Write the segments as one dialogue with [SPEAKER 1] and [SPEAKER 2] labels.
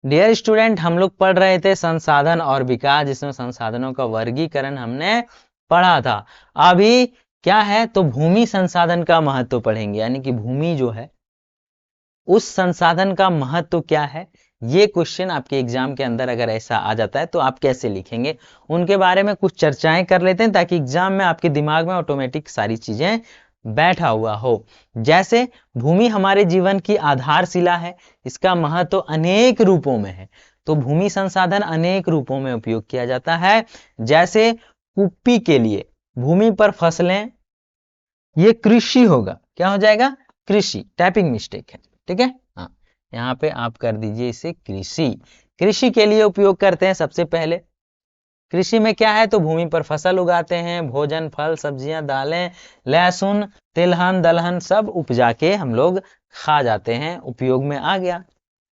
[SPEAKER 1] Dear student, हम लोग पढ़ रहे थे संसाधन और विकास, जिसमें संसाधनों का वर्गीकरण हमने पढ़ा था। अभी क्या है, तो भूमि संसाधन का महत्व पढ़ेंगे, यानी कि भूमि जो है उस संसाधन का महत्व क्या है। ये क्वेश्चन आपके एग्जाम के अंदर अगर ऐसा आ जाता है तो आप कैसे लिखेंगे, उनके बारे में कुछ चर्चाएं कर लेते हैं, ताकि एग्जाम में आपके दिमाग में ऑटोमेटिक सारी चीजें बैठा हुआ हो। जैसे भूमि हमारे जीवन की आधारशिला है, इसका महत्व अनेक रूपों में है। तो भूमि संसाधन अनेक रूपों में उपयोग किया जाता है। जैसे कुप्पी के लिए भूमि पर फसलें, ये कृषि होगा, क्या हो जाएगा, कृषि। टाइपिंग मिस्टेक है, ठीक है। हाँ, यहाँ पे आप कर दीजिए इसे कृषि। कृषि के लिए उपयोग करते हैं सबसे पहले। कृषि में क्या है, तो भूमि पर फसल उगाते हैं, भोजन, फल, सब्जियां, दालें, लहसुन, तिलहन, दलहन सब उपजा के हम लोग खा जाते हैं, उपयोग में आ गया।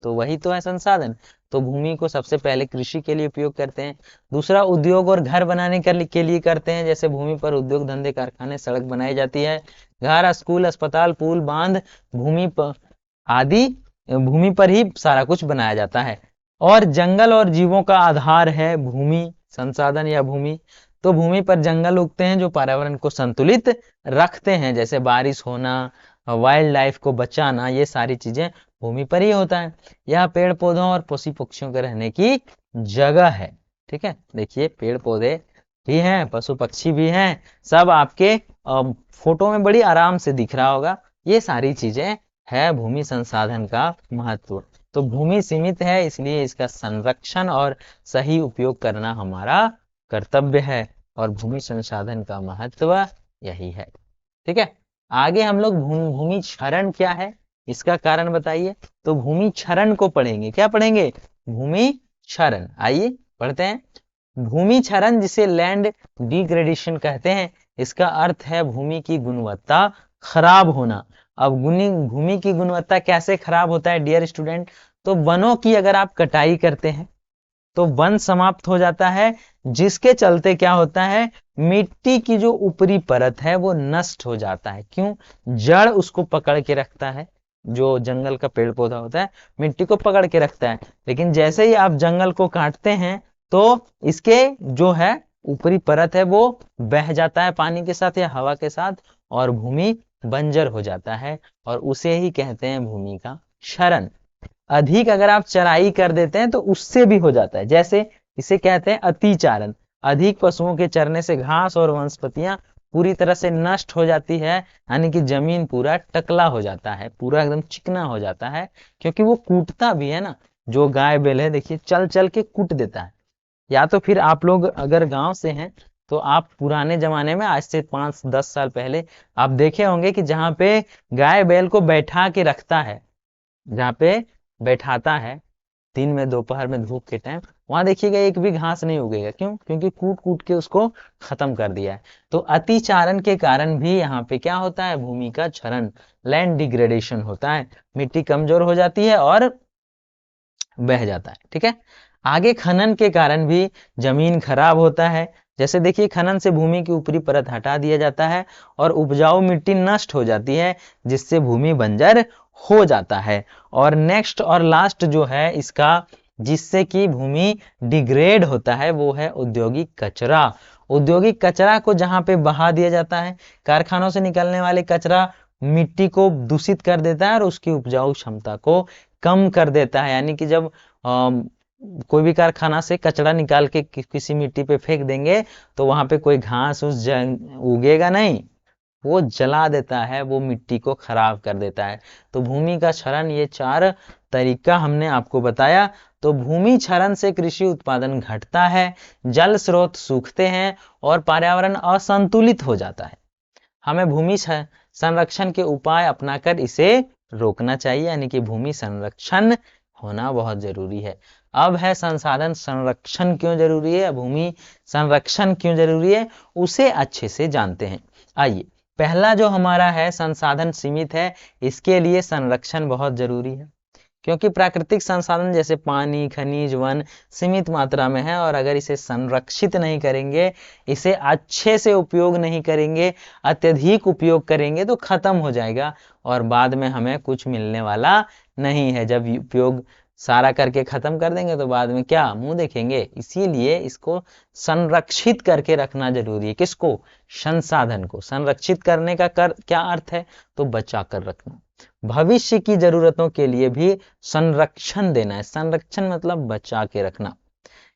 [SPEAKER 1] तो वही तो है संसाधन। तो भूमि को सबसे पहले कृषि के लिए उपयोग करते हैं। दूसरा, उद्योग और घर बनाने के लिए करते हैं। जैसे भूमि पर उद्योग धंधे, कारखाने, सड़क बनाई जाती है। घर, स्कूल, अस्पताल, पुल, बांध भूमि पर आदि भूमि पर ही सारा कुछ बनाया जाता है। और जंगल और जीवों का आधार है भूमि संसाधन या भूमि। तो भूमि पर जंगल उगते हैं जो पर्यावरण को संतुलित रखते हैं, जैसे बारिश होना, वाइल्ड लाइफ को बचाना, ये सारी चीजें भूमि पर ही होता है। यह पेड़ पौधों और पशु पक्षियों के रहने की जगह है, ठीक है। देखिए पेड़ पौधे भी हैं, पशु पक्षी भी हैं, सब आपके फोटो में बड़ी आराम से दिख रहा होगा। ये सारी चीजें है भूमि संसाधन का महत्व। तो भूमि सीमित है, इसलिए इसका संरक्षण और सही उपयोग करना हमारा कर्तव्य है, और भूमि संसाधन का महत्व यही है, ठीक है। आगे हम लोग भूमि क्षरण क्या है, इसका कारण बताइए। तो भूमि क्षरण को पढ़ेंगे। क्या पढ़ेंगे, भूमि क्षरण। आइए पढ़ते हैं। भूमि क्षरण, जिसे लैंड डिग्रेडेशन कहते हैं, इसका अर्थ है भूमि की गुणवत्ता खराब होना। अब भूमि की गुणवत्ता कैसे खराब होता है डियर स्टूडेंट, तो वनों की अगर आप कटाई करते हैं तो वन समाप्त हो जाता है, जिसके चलते क्या होता है, मिट्टी की जो ऊपरी परत है वो नष्ट हो जाता है। क्यों, जड़ उसको पकड़ के रखता है, जो जंगल का पेड़ पौधा होता है मिट्टी को पकड़ के रखता है। लेकिन जैसे ही आप जंगल को काटते हैं तो इसके जो है ऊपरी परत है वो बह जाता है पानी के साथ या हवा के साथ, और भूमि बंजर हो जाता है, और उसे ही कहते हैं भूमि का क्षरण। अधिक अगर आप चराई कर देते हैं तो उससे भी हो जाता है। जैसे इसे कहते हैं अतिचारण। अधिक पशुओं के चरने से घास और वनस्पतियां पूरी तरह से नष्ट हो जाती है, यानी कि जमीन पूरा टकला हो जाता है, पूरा एकदम चिकना हो जाता है, क्योंकि वो कूटता भी है ना। जो गाय बैल है देखिए चल चल के कूट देता है। या तो फिर आप लोग अगर गांव से हैं तो आप पुराने जमाने में, आज से 5-10 साल पहले आप देखे होंगे कि जहाँ पे गाय बैल को बैठा के रखता है, जहाँ पे बैठाता है दिन में, दोपहर में धूप के टाइम, वहां देखिएगा एक भी घास नहीं उगेगा। क्यों, क्योंकि कूट कूट के उसको खत्म कर दिया है। तो अतिचारण के कारण भी यहाँ पे क्या होता है, भूमि का क्षरण, लैंड डिग्रेडेशन होता है, मिट्टी कमजोर हो जाती है और बह जाता है, ठीक है। आगे खनन के कारण भी जमीन खराब होता है। जैसे देखिए खनन से भूमि की ऊपरी परत हटा दिया जाता है और उपजाऊ मिट्टी नष्ट हो जाती है, जिससे भूमि बंजर हो जाता है। और नेक्स्ट और लास्ट जो है इसका, जिससे कि भूमि डिग्रेड होता है, वो है औद्योगिक कचरा। औद्योगिक कचरा को जहां पे बहा दिया जाता है, कारखानों से निकलने वाले कचरा मिट्टी को दूषित कर देता है और उसकी उपजाऊ क्षमता को कम कर देता है। यानी कि जब कोई भी कारखाना से कचरा निकाल के किसी मिट्टी पे फेंक देंगे तो वहां पे कोई घास उस उगेगा नहीं, वो जला देता है, वो मिट्टी को खराब कर देता है। तो भूमि का क्षरण, ये 4 तरीका हमने आपको बताया। तो भूमि क्षरण से कृषि उत्पादन घटता है, जल स्रोत सूखते हैं और पर्यावरण असंतुलित हो जाता है। हमें भूमि संरक्षण के उपाय अपनाकर इसे रोकना चाहिए, यानी कि भूमि संरक्षण होना बहुत जरूरी है। अब है संसाधन संरक्षण क्यों जरूरी है, भूमि संरक्षण क्यों जरूरी है, उसे अच्छे से जानते हैं। आइए, पहला जो हमारा है, संसाधन सीमित है, इसके लिए संरक्षण बहुत जरूरी है। क्योंकि प्राकृतिक संसाधन जैसे पानी, खनिज, वन सीमित मात्रा में है, और अगर इसे संरक्षित नहीं करेंगे, इसे अच्छे से उपयोग नहीं करेंगे, अत्यधिक उपयोग करेंगे तो खत्म हो जाएगा और बाद में हमें कुछ मिलने वाला नहीं है। जब उपयोग सारा करके खत्म कर देंगे तो बाद में क्या मुंह देखेंगे। इसीलिए इसको संरक्षित करके रखना जरूरी है। किसको? संसाधन को। संरक्षित करने का क्या अर्थ है? तो बचा कर रखना। भविष्य की जरूरतों के लिए भी संरक्षण देना है। संरक्षण मतलब बचा के रखना।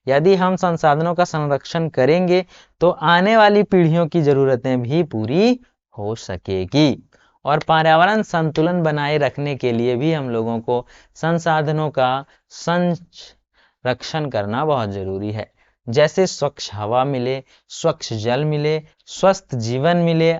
[SPEAKER 1] यदि हम संसाधनों का संरक्षण करेंगे तो आने वाली पीढ़ियों की जरूरतें भी पूरी हो सकेगी। और पर्यावरण संतुलन बनाए रखने के लिए भी हम लोगों को संसाधनों का संरक्षण करना बहुत जरूरी है। जैसे स्वच्छ हवा मिले, स्वच्छ जल मिले, स्वस्थ जीवन मिले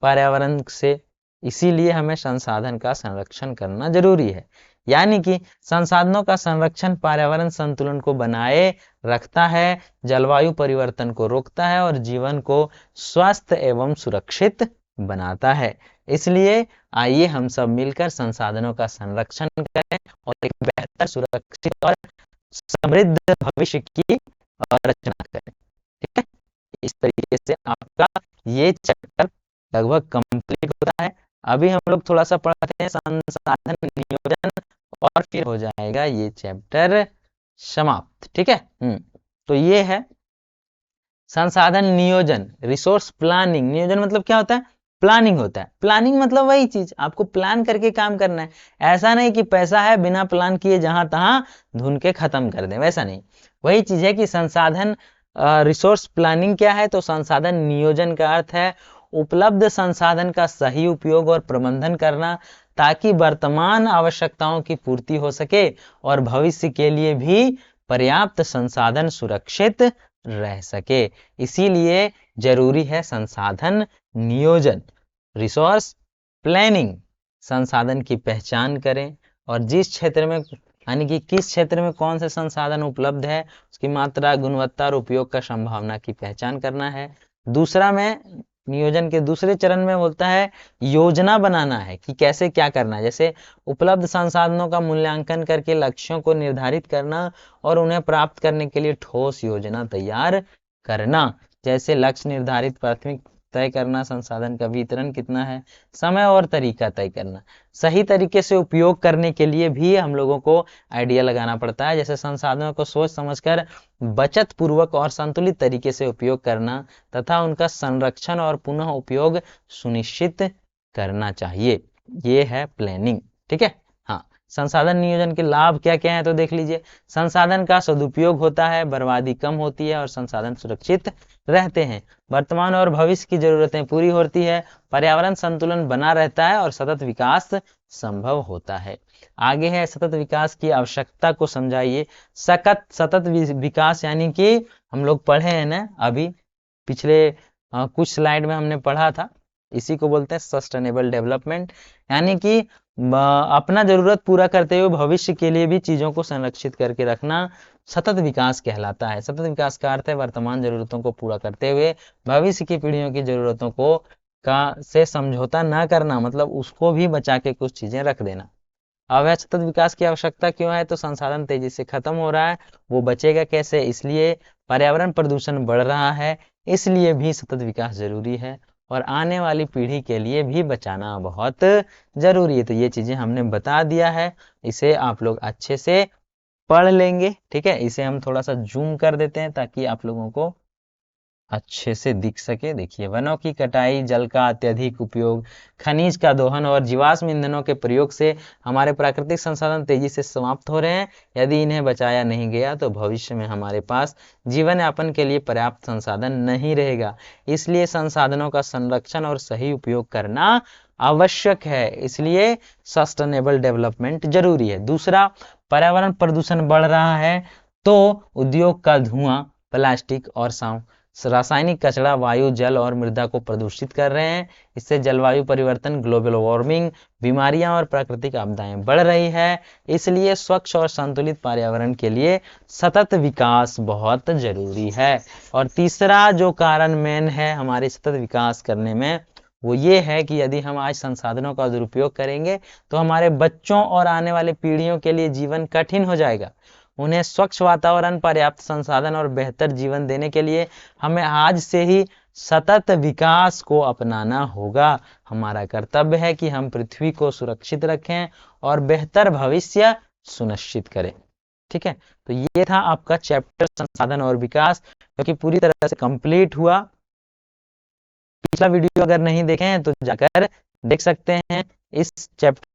[SPEAKER 1] पर्यावरण से, इसीलिए हमें संसाधन का संरक्षण करना जरूरी है। यानी कि संसाधनों का संरक्षण पर्यावरण संतुलन को बनाए रखता है, जलवायु परिवर्तन को रोकता है और जीवन को स्वस्थ एवं सुरक्षित बनाता है। इसलिए आइए हम सब मिलकर संसाधनों का संरक्षण करें और एक बेहतर, सुरक्षित और समृद्ध भविष्य की रचना करें। ठीक है, इस तरीके से आपका ये चैप्टर लगभग कंप्लीट होता है। अभी हम लोग थोड़ा सा पढ़ते हैं संसाधन नियोजन और फिर हो जाएगा ये चैप्टर समाप्त। ठीक है, तो ये है संसाधन नियोजन, रिसोर्स प्लानिंग। नियोजन मतलब क्या होता है? प्लानिंग होता है। प्लानिंग मतलब वही चीज, आपको प्लान करके काम करना है। ऐसा नहीं कि पैसा है बिना प्लान किए जहां तहां धुन के खत्म कर दें, वैसा नहीं। वही चीज है कि संसाधन रिसोर्स प्लानिंग क्या है? तो संसाधन नियोजन का अर्थ है उपलब्ध संसाधन का सही उपयोग और प्रबंधन करना, ताकि वर्तमान आवश्यकताओं की पूर्ति हो सके और भविष्य के लिए भी पर्याप्त संसाधन सुरक्षित रह सके। इसीलिए जरूरी है संसाधन नियोजन, रिसोर्स प्लानिंग। संसाधन की पहचान करें और जिस क्षेत्र में, यानी कि किस क्षेत्र में कौन से संसाधन उपलब्ध है, उसकी मात्रा, गुणवत्ता और उपयोग का संभावना की पहचान करना है। दूसरा में नियोजन के दूसरे चरण में बोलता है योजना बनाना है कि कैसे क्या करना है। जैसे उपलब्ध संसाधनों का मूल्यांकन करके लक्ष्यों को निर्धारित करना और उन्हें प्राप्त करने के लिए ठोस योजना तैयार करना। जैसे लक्ष्य निर्धारित, प्राथमिक तय करना, संसाधन का वितरण कितना है, समय और तरीका तय करना। सही तरीके से उपयोग करने के लिए भी हम लोगों को आइडिया लगाना पड़ता है। जैसे संसाधनों को सोच समझकर बचत पूर्वक और संतुलित तरीके से उपयोग करना तथा उनका संरक्षण और पुनः उपयोग सुनिश्चित करना चाहिए। ये है प्लानिंग। ठीक है, हाँ। संसाधन नियोजन के लाभ क्या क्या है तो देख लीजिए। संसाधन का सदुपयोग होता है, बर्बादी कम होती है और संसाधन सुरक्षित रहते हैं। वर्तमान और भविष्य की जरूरतें पूरी होती है, पर्यावरण संतुलन बना रहता है और सतत विकास संभव होता है। आगे है सतत विकास की आवश्यकता को समझाइए। सतत विकास यानी कि हम लोग पढ़े हैं ना अभी पिछले कुछ स्लाइड में हमने पढ़ा था, इसी को बोलते हैं सस्टेनेबल डेवलपमेंट। यानी कि अपना जरूरत पूरा करते हुए भविष्य के लिए भी चीजों को संरक्षित करके रखना सतत विकास कहलाता है। सतत विकास का अर्थ है वर्तमान जरूरतों को पूरा करते हुए भविष्य की पीढ़ियों की जरूरतों को से समझौता ना करना, मतलब उसको भी बचा के कुछ चीजें रख देना। अब सतत विकास की आवश्यकता क्यों है? तो संसाधन तेजी से खत्म हो रहा है, वो बचेगा कैसे? इसलिए पर्यावरण प्रदूषण बढ़ रहा है, इसलिए भी सतत विकास जरूरी है और आने वाली पीढ़ी के लिए भी बचाना बहुत जरूरी है। तो ये चीजें हमने बता दिया है, इसे आप लोग अच्छे से पढ़ लेंगे। ठीक है, इसे हम थोड़ा सा जूम कर देते हैं ताकि आप लोगों को अच्छे से दिख सके। देखिए, वनों की कटाई, जल का अत्यधिक उपयोग, खनिज का दोहन और जीवाश्म ईंधनों के प्रयोग से हमारे प्राकृतिक संसाधन तेजी से समाप्त हो रहे हैं। यदि इन्हें बचाया नहीं गया तो भविष्य में हमारे पास जीवन यापन के लिए पर्याप्त संसाधन नहीं रहेगा। इसलिए संसाधनों का संरक्षण और सही उपयोग करना आवश्यक है। इसलिए सस्टेनेबल डेवलपमेंट जरूरी है। दूसरा, पर्यावरण प्रदूषण बढ़ रहा है तो उद्योग का धुआं, प्लास्टिक और रासायनिक कचरा वायु, जल और मृदा को प्रदूषित कर रहे हैं। इससे जलवायु परिवर्तन, ग्लोबल वार्मिंग, बीमारियां और प्राकृतिक आपदाएं बढ़ रही है। इसलिए स्वच्छ और संतुलित पर्यावरण के लिए सतत विकास बहुत जरूरी है। और तीसरा जो कारण मेन है हमारे सतत विकास करने में, वो ये है कि यदि हम आज संसाधनों का दुरुपयोग करेंगे तो हमारे बच्चों और आने वाले पीढ़ियों के लिए जीवन कठिन हो जाएगा। उन्हें स्वच्छ वातावरण, पर्याप्त संसाधन और बेहतर जीवन देने के लिए हमें आज से ही सतत विकास को अपनाना होगा। हमारा कर्तव्य है कि हम पृथ्वी को सुरक्षित रखें और बेहतर भविष्य सुनिश्चित करें। ठीक है, तो ये था आपका चैप्टर संसाधन और विकास, जो कि पूरी तरह से कंप्लीट हुआ। पिछला वीडियो अगर नहीं देखे हैं तो जाकर देख सकते हैं। इस चैप्टर